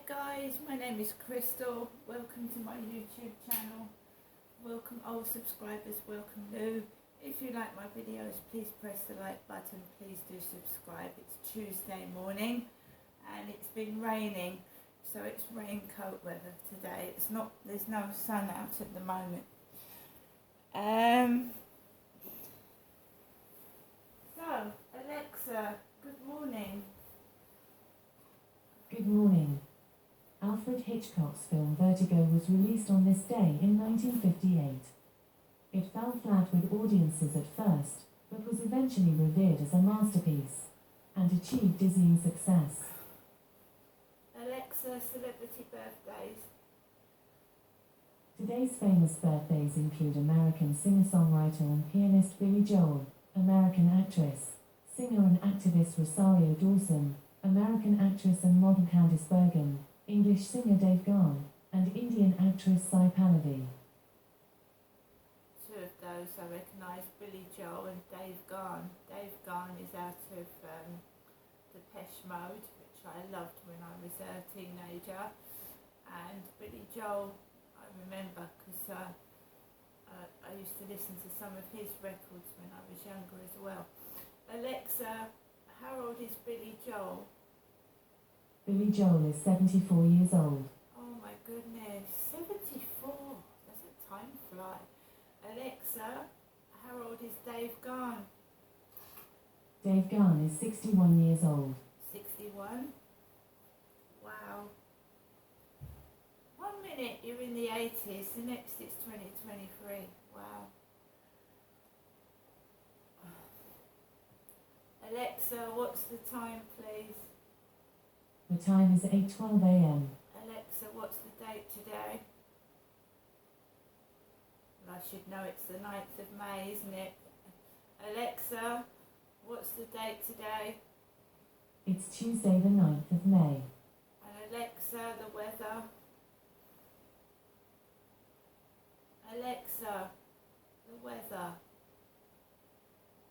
guys, my name is Crystal. Welcome to my YouTube channel. Welcome old subscribers, welcome new. If you like my videos, please press the like button. Please do subscribe. It's Tuesday morning and it's been raining, so it's raincoat weather today. There's no sun out at the moment. So Alexa, good morning. Good morning. Alfred Hitchcock's film Vertigo was released on this day in 1958. It fell flat with audiences at first, but was eventually revered as a masterpiece, and achieved dizzying success. Alexa, celebrity birthdays. Today's famous birthdays include American singer-songwriter and pianist Billy Joel, American actress, singer and activist Rosario Dawson, American actress and model Candice Bergen, English singer Dave Gahan, and Indian actress Sai Pallavi. Two of those I recognise, Billy Joel and Dave Gahan. Dave Gahan is out of Depeche Mode, which I loved when I was a teenager, and Billy Joel I remember because I used to listen to some of his records when I was younger as well. Alexa, how old is Billy Joel? Billy Joel is 74 years old. Oh my goodness, 74. Doesn't time fly? Alexa, how old is Dave Gahan? Dave Gahan is 61 years old. 61? Wow. 1 minute you're in the 80s, the next it's 2023. Wow. Alexa, what's the time, please? The time is 8:12 a.m. Alexa, what's the date today? Well, I should know it's the 9th of May, isn't it? Alexa, what's the date today? It's Tuesday the 9th of May. And Alexa, the weather? Alexa, the weather?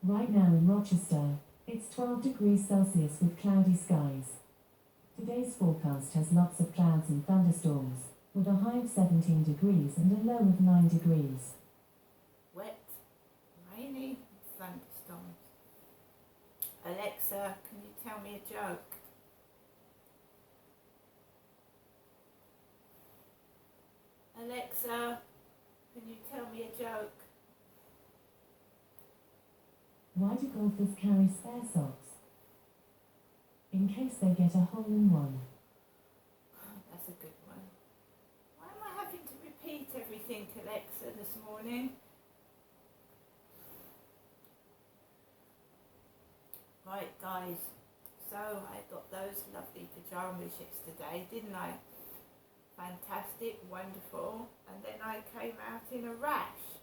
Right now in Rochester, it's 12 degrees Celsius with cloudy skies. Today's forecast has lots of clouds and thunderstorms, with a high of 17 degrees and a low of 9 degrees. Wet, rainy, thunderstorms. Alexa, can you tell me a joke? Alexa, can you tell me a joke? Why do golfers carry spare socks? In case they get a hole-in-one. That's a good one. Why am I having to repeat everything, Alexa, this morning? Right, guys, so I got those lovely pyjamas yesterday, didn't I? Fantastic, wonderful. And then I came out in a rash.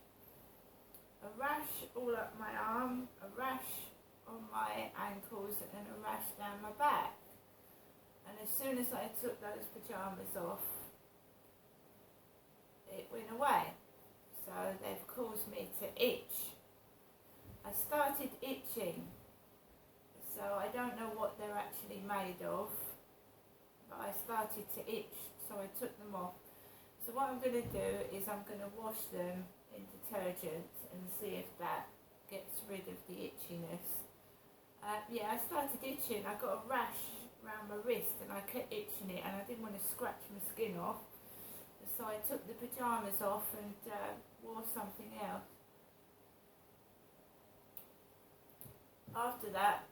A rash all up my arm, a rash on my ankles and a rash down my back. And as soon as I took those pyjamas off, it went away. So they've caused me to itch. I started itching, so I don't know what they're actually made of, but I started to itch, so I took them off. So what I'm going to do is I'm going to wash them in detergent and see if that gets rid of the itchiness. Yeah, I started itching. I got a rash around my wrist and I kept itching it and I didn't want to scratch my skin off. So I took the pyjamas off and wore something else. After that,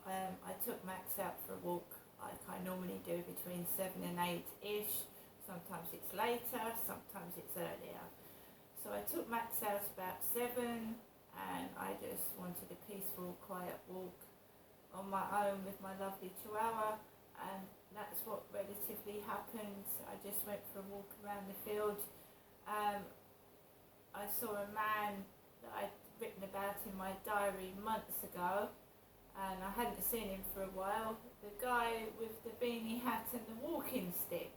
I took Max out for a walk like I normally do between 7 and 8-ish. Sometimes it's later, sometimes it's earlier. So I took Max out about 7 and I just wanted a peaceful, quiet walk on my own with my lovely Chihuahua, and that's what relatively happened. I just went for a walk around the field. I saw a man that I'd written about in my diary months ago, and I hadn't seen him for a while. The guy with the beanie hat and the walking stick.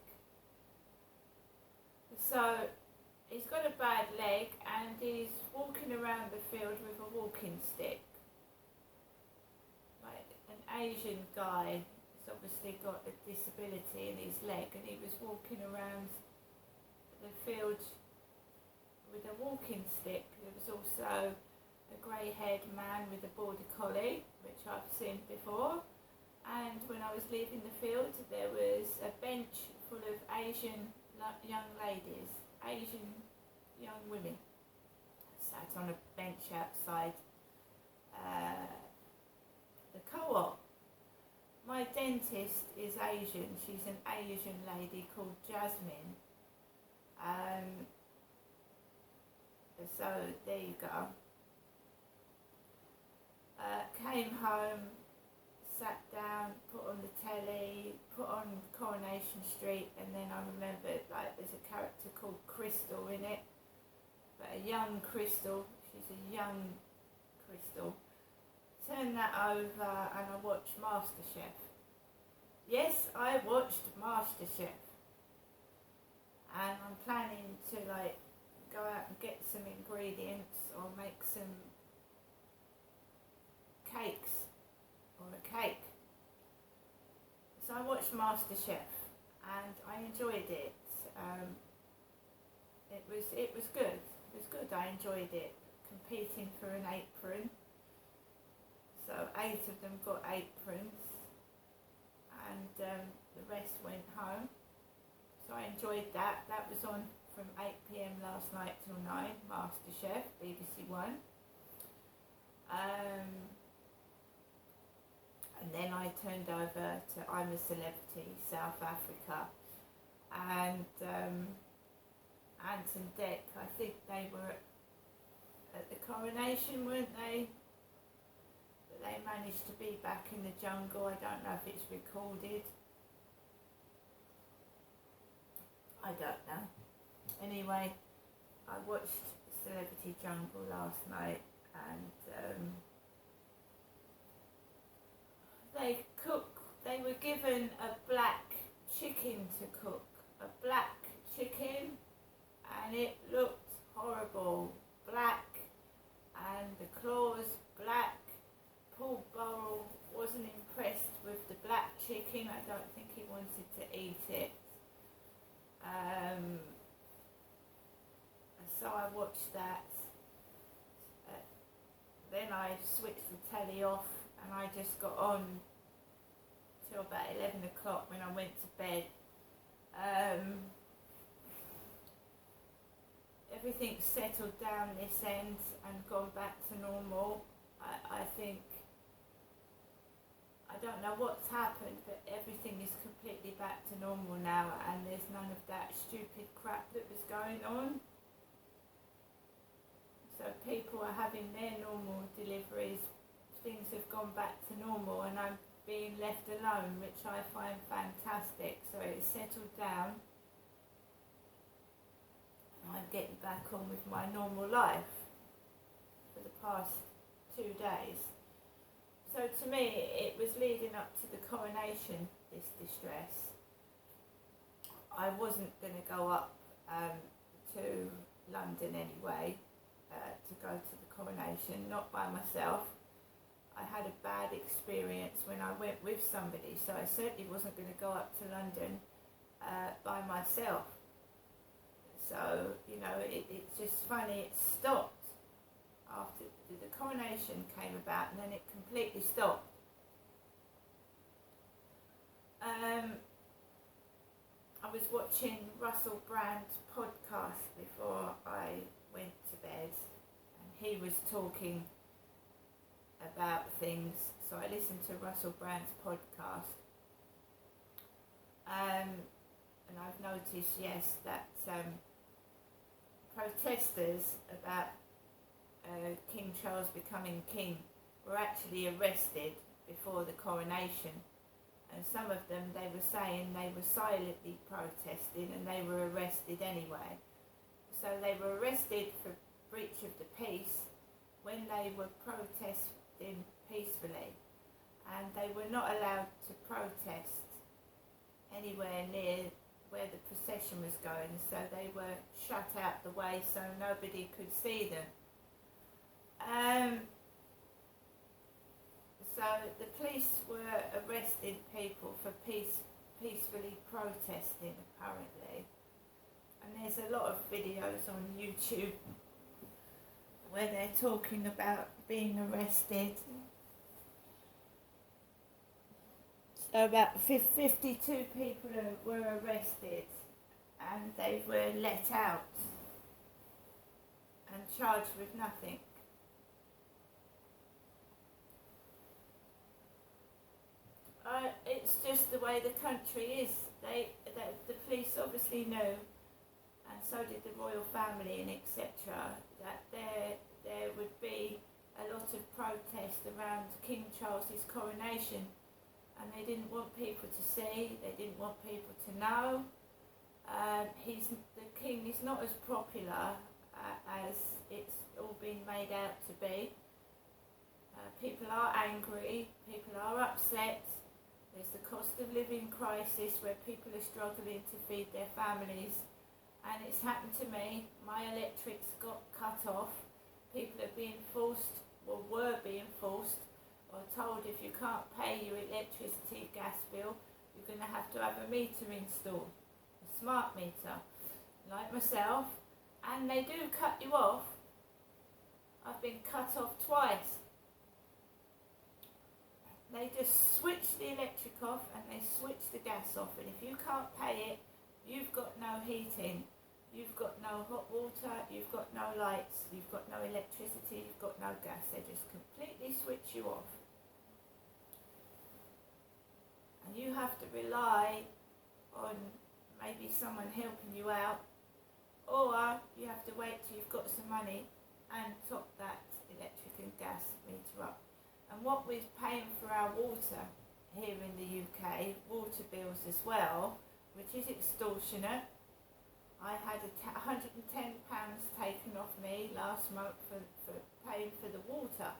So he's got a bad leg and he's walking around the field with a walking stick. Like an Asian guy, obviously got a disability in his leg, and he was walking around the field with a walking stick. There was also a grey-haired man with a border collie, which I've seen before. And when I was leaving the field, there was a bench full of Asian young ladies, Asian young women, sat on a bench outside the co-op. My dentist is Asian. She's an Asian lady called Jasmine. So there you go. Came home, sat down, put on the telly, put on Coronation Street, and then I remembered, like, there's a character called Crystal in it, but a young Crystal. She's a young Crystal. Turned that over and I watched MasterChef. Yes, I watched MasterChef. And I'm planning to, like, go out and get some ingredients or make some cakes or a cake. So I watched MasterChef and I enjoyed it. It was good. It was good. I enjoyed it. Competing for an apron. So 8 of them got aprons, and the rest went home. So I enjoyed that. That was on from 8 p.m. last night till 9, MasterChef, BBC One. And then I turned over to I'm a Celebrity, South Africa. And Ant and Dec, I think they were at the coronation, weren't they? But they managed to be back in the jungle. I don't know if it's recorded. I don't know. Anyway, I watched Celebrity Jungle last night, and they were given a black chicken to cook. A black chicken, and it looked horrible. Black, and the claws black. Paul Burrell wasn't impressed with the black chicken. I don't think he wanted to eat it. So I watched that. Then I switched the telly off and I just got on till about 11 o'clock when I went to bed. Everything's settled down this end and gone back to normal. I think, I don't know what's happened, but everything is completely back to normal now, and there's none of that stupid crap that was going on. So people are having their normal deliveries, things have gone back to normal, and I'm being left alone, which I find fantastic. So it's settled down. I'm getting back on with my normal life for the past 2 days. So to me, it was leading up to the coronation, this distress. I wasn't going to go up to London anyway, to go to the coronation, not by myself. I had a bad experience when I went with somebody, so I certainly wasn't going to go up to London by myself. So, you know, it's just funny, it stopped after the coronation came about, and then it completely stopped. I was watching Russell Brand's podcast before I went to bed, and he was talking about things, so I listened to Russell Brand's podcast. And I've noticed, yes, that protesters about King Charles becoming king were actually arrested before the coronation, and some of them, they were saying they were silently protesting and they were arrested anyway. So they were arrested for breach of the peace when they were protesting peacefully, and they were not allowed to protest anywhere near where the procession was going, so they were shut out the way so nobody could see them. So the police were arresting people for peacefully protesting, apparently. And there's a lot of videos on YouTube where they're talking about being arrested. So about 52 people were arrested and they were let out and charged with nothing. It's just the way the country is. The police obviously knew, and so did the royal family and etc., that there would be a lot of protest around King Charles's coronation, and they didn't want people to see, they didn't want people to know. The king is not as popular as it's all been made out to be. People are angry, people are upset. There's the cost of living crisis where people are struggling to feed their families, and it's happened to me. My electrics got cut off. People are being forced, or were being forced, or told if you can't pay your electricity gas bill, you're going to have a meter installed, a smart meter, like myself, and they do cut you off. I've been cut off twice. They just switch the electric off and they switch the gas off, and if you can't pay it, you've got no heating, you've got no hot water, you've got no lights, you've got no electricity, you've got no gas. They just completely switch you off. And you have to rely on maybe someone helping you out, or you have to wait till you've got some money and top that electric and gas meter up. And what we're paying for our water here in the UK, water bills as well, which is extortionate. I had £110 taken off me last month for paying for the water.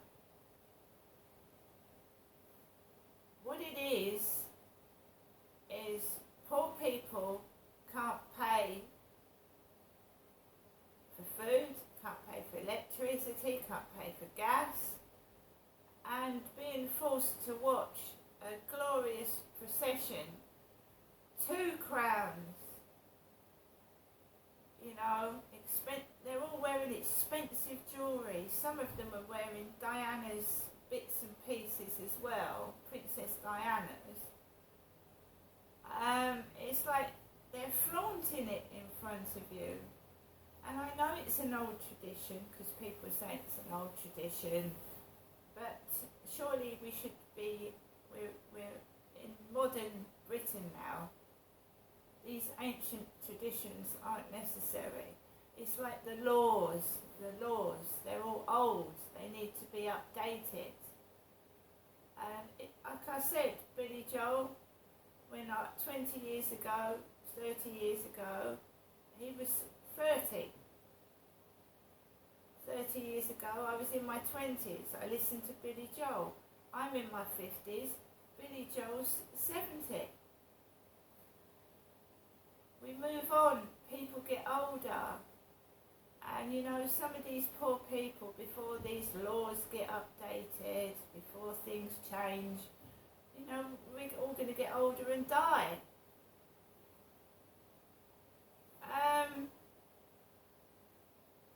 What it is poor people can't pay for food, can't pay for electricity, can't pay for gas, and being forced to watch a glorious procession, 2 crowns, you know, they're all wearing expensive jewellery. Some of them are wearing Diana's bits and pieces as well, Princess Diana's. It's like they're flaunting it in front of you. And I know it's an old tradition, because people say it's an old tradition, but surely we should be, we're in modern Britain now. These ancient traditions aren't necessary. It's like the laws, they're all old, they need to be updated. And like I said, Billy Joel, when 20 years ago, 30 years ago, he was 30. 30 years ago, I was in my 20s. I listened to Billy Joel. I'm in my 50s. Billy Joel's 70. We move on. People get older. And you know, some of these poor people, before these laws get updated, before things change, you know, we're all going to get older and die.